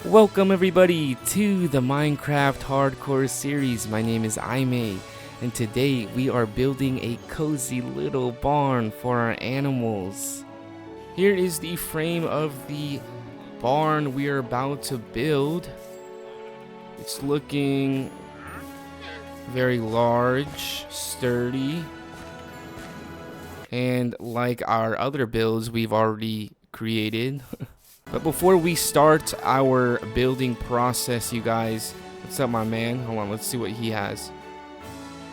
Welcome everybody to the Minecraft Hardcore series. My name is yipeee, and today we are building a cozy little barn for our animals. Here is the frame of the barn we are about to build. It's looking very large, sturdy, and like our other builds we've already created. But before we start our building process, you guys, what's up, my man? Hold on, let's see what he has.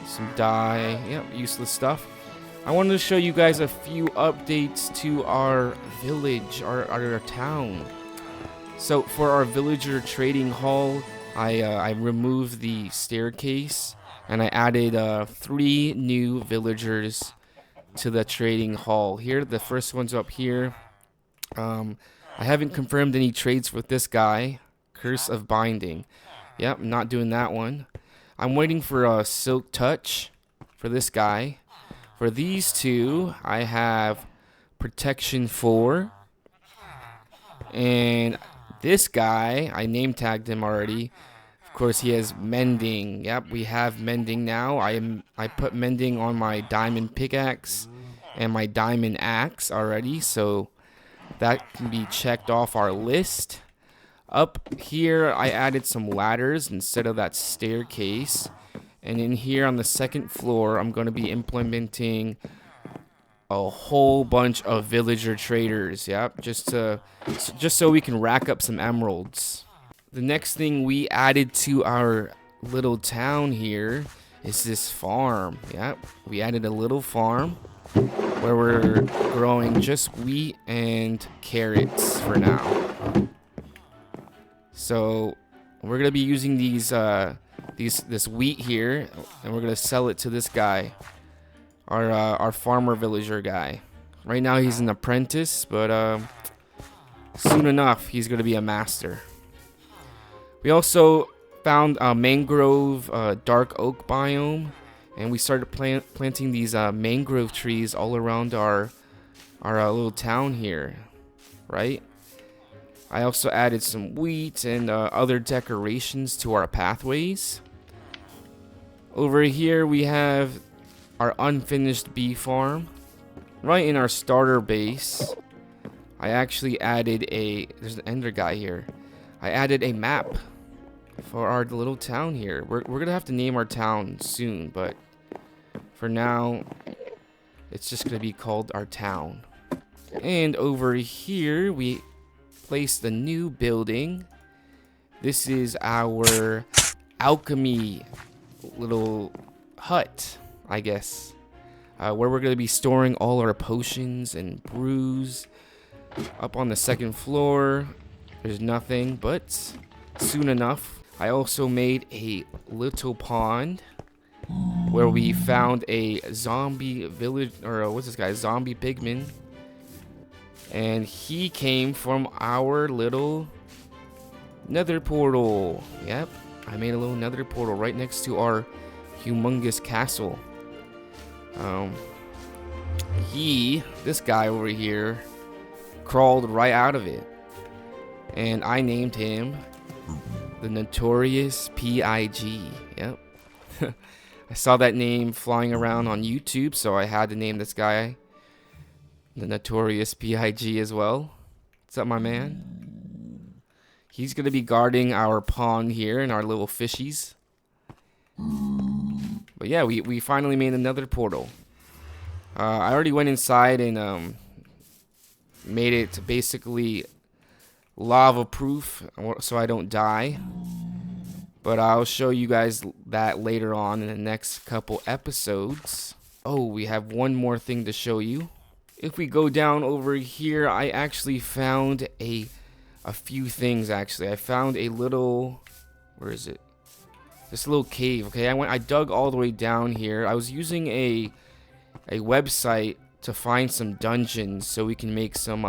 Some dye, yep, useless stuff. I wanted to show you guys a few updates to our village, our town. So for our villager trading hall, I removed the staircase and I added 3 new villagers to the trading hall. Here, the first one's up here. I haven't confirmed any trades with this guy. Curse of Binding. Yep, not doing that one. I'm waiting for a Silk Touch for this guy. For these two, I have Protection 4. And this guy, I name tagged him already. Of course, he has Mending. Yep, we have Mending now. I put Mending on my Diamond Pickaxe and my Diamond Axe already, so that can be checked off our list. Up here, I added some ladders instead of that staircase. And in here on the second floor, I'm going to be implementing a whole bunch of villager traders. Yep, just so we can rack up some emeralds. The next thing we added to our little town here is this farm. Yep, we added a little farm where we're growing just wheat and carrots for now. So we're gonna be using this wheat here, and we're gonna sell it to this guy, our farmer villager guy. Right now he's an apprentice, but soon enough he's gonna be a master. We also found a mangrove dark oak biome. And we started planting these mangrove trees all around our little town here, right? I also added some wheat and other decorations to our pathways. Over here we have our unfinished bee farm. Right in our starter base, I actually added there's an ender guy here. I added a map for our little town here. We're gonna have to name our town soon, but for now it's just gonna be called our town. And over here we placed a new building. This is our alchemy little hut, I guess, where we're gonna be storing all our potions and brews. Up on the second floor there's nothing, but soon enough. I also made a little pond where we found a zombie village, or what's this guy, zombie pigman, and he came from our little nether portal. Yep, I made a little nether portal right next to our humongous castle. This guy over here crawled right out of it, and I named him the Notorious PIG. Yep. I saw that name flying around on YouTube, so I had to name this guy the Notorious PIG as well. What's up, my man? He's going to be guarding our pond here and our little fishies. But yeah, we finally made another portal. I already went inside and made it basically lava proof so I don't die. But I'll show you guys that later on in the next couple episodes. Oh, we have one more thing to show you. If we go down over here, I actually found a few things actually. I found a little, where is it? This little cave. Okay, I dug all the way down here. I was using a website to find some dungeons so we can make some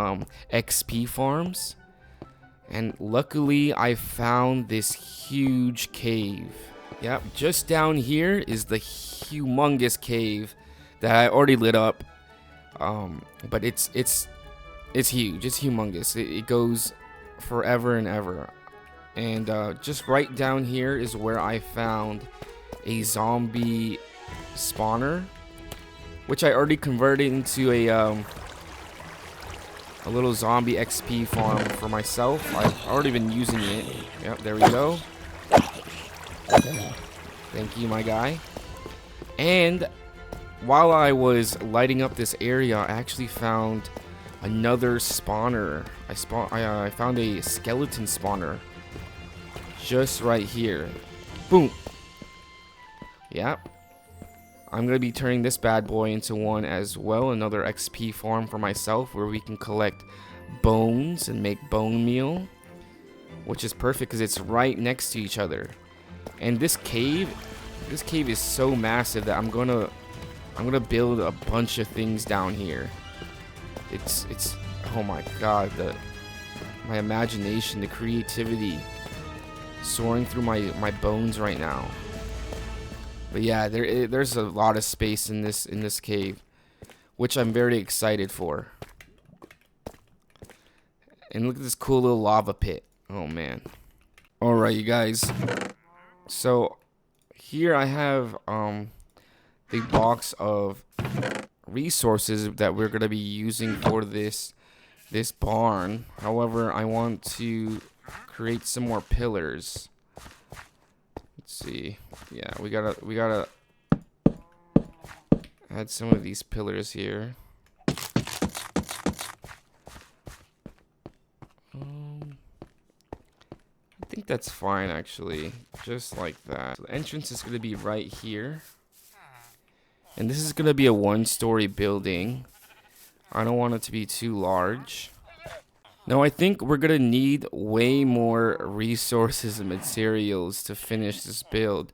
XP farms. And luckily I found this huge cave. Yep, just down here is the humongous cave that I already lit up. But it's huge. It's humongous. It goes forever and ever. And just right down here is where I found a zombie spawner, which I already converted into a little zombie XP farm for myself. I've already been using it. Yep, there we go. Thank you, my guy. And while I was lighting up this area, I actually found another spawner. I found a skeleton spawner just right here. Boom. Yep. I'm going to be turning this bad boy into one as well. Another XP farm for myself where we can collect bones and make bone meal. Which is perfect because it's right next to each other. And this cave is so massive that I'm gonna build a bunch of things down here. It's oh my god, my imagination, the creativity soaring through my bones right now. But yeah, there's a lot of space in this cave, which I'm very excited for. And look at this cool little lava pit. Oh man. All right, you guys. So here I have the box of resources that we're gonna be using for this barn. However, I want to create some more pillars. Let's see. Yeah, we gotta add some of these pillars here. I think that's fine actually, just like that. So the entrance is gonna be right here, and this is gonna be a one-story building. I don't want it to be too large. Now I think we're gonna need way more resources and materials to finish this build.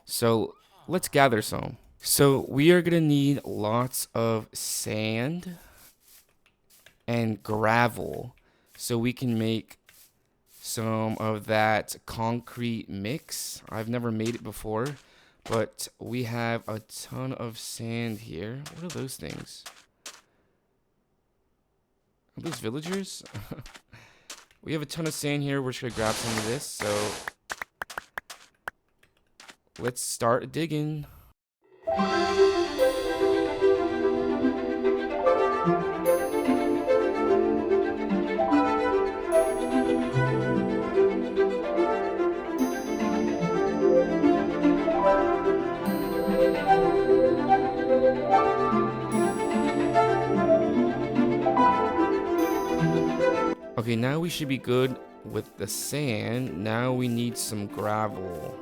So let's gather some. So we are gonna need lots of sand and gravel so we can make some of that concrete mix. I've never made it before, but we have a ton of sand here. What are those things? Are those villagers? We have a ton of sand here. We're just gonna grab some of this. So let's start digging. Okay, now we should be good with the sand. Now we need some gravel.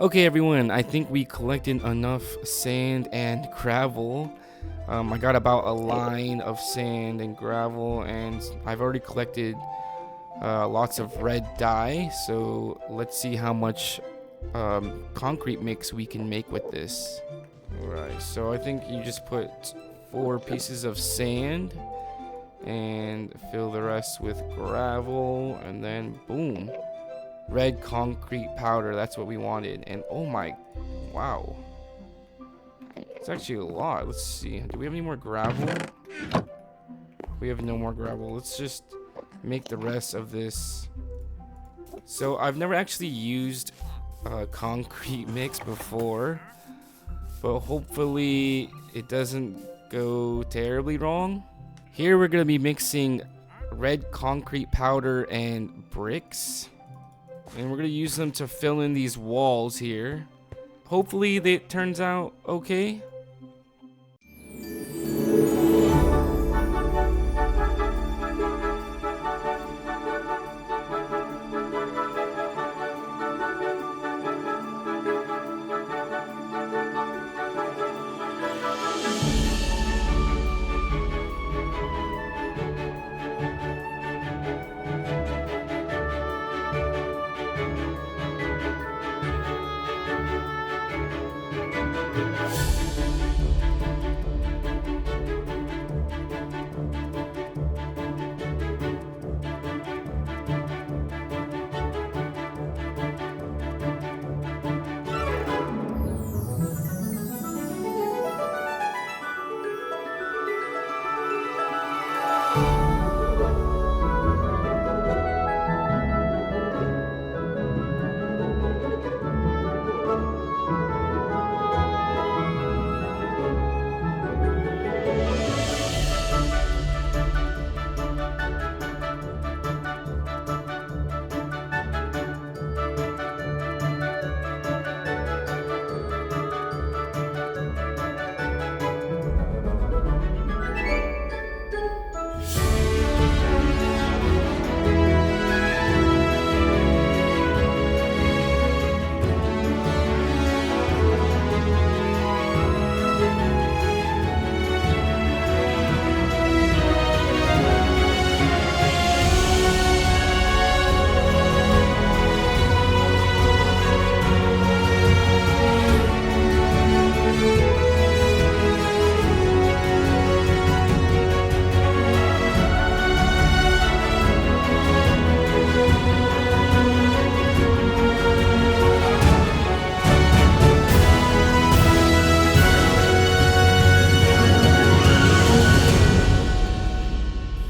Okay everyone, I think we collected enough sand and gravel. I got about a line of sand and gravel, and I've already collected lots of red dye. So let's see how much concrete mix we can make with this. Alright, so I think you just put 4 pieces of sand and fill the rest with gravel, and then boom. Red concrete powder, that's what we wanted. And oh my, wow, it's actually a lot. Let's see, do we have any more gravel? We We have no more gravel. Let's just make the rest of this. So I've never actually used a concrete mix before, but hopefully it doesn't go terribly wrong. Here we're gonna be mixing red concrete powder and bricks, and we're gonna use them to fill in these walls here. Hopefully it turns out okay.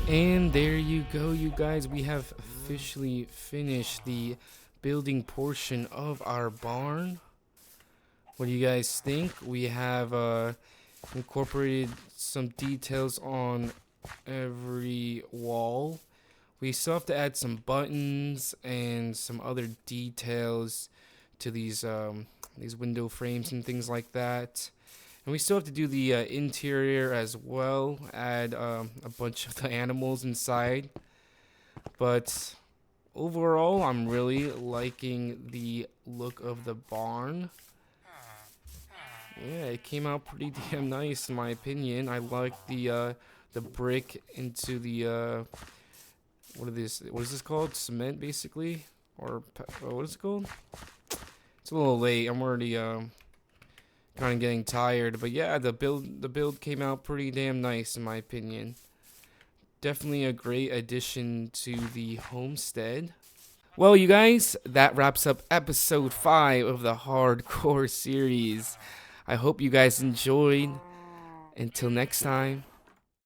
And there you go, you guys. We have officially finished the building portion of our barn. What do you guys think? We have incorporated some details on every wall. We still have to add some buttons and some other details to these window frames and things like that. And we still have to do the interior as well, add a bunch of the animals inside. But overall, I'm really liking the look of the barn. Yeah, it came out pretty damn nice in my opinion. I like the brick into the what is this called? Cement, basically, or what is it called? It's a little late. I'm already kind of getting tired, but yeah, the build came out pretty damn nice in my opinion. Definitely a great addition to the homestead. Well, you guys, that wraps up episode 5 of the hardcore series. I hope you guys enjoyed. Until next time.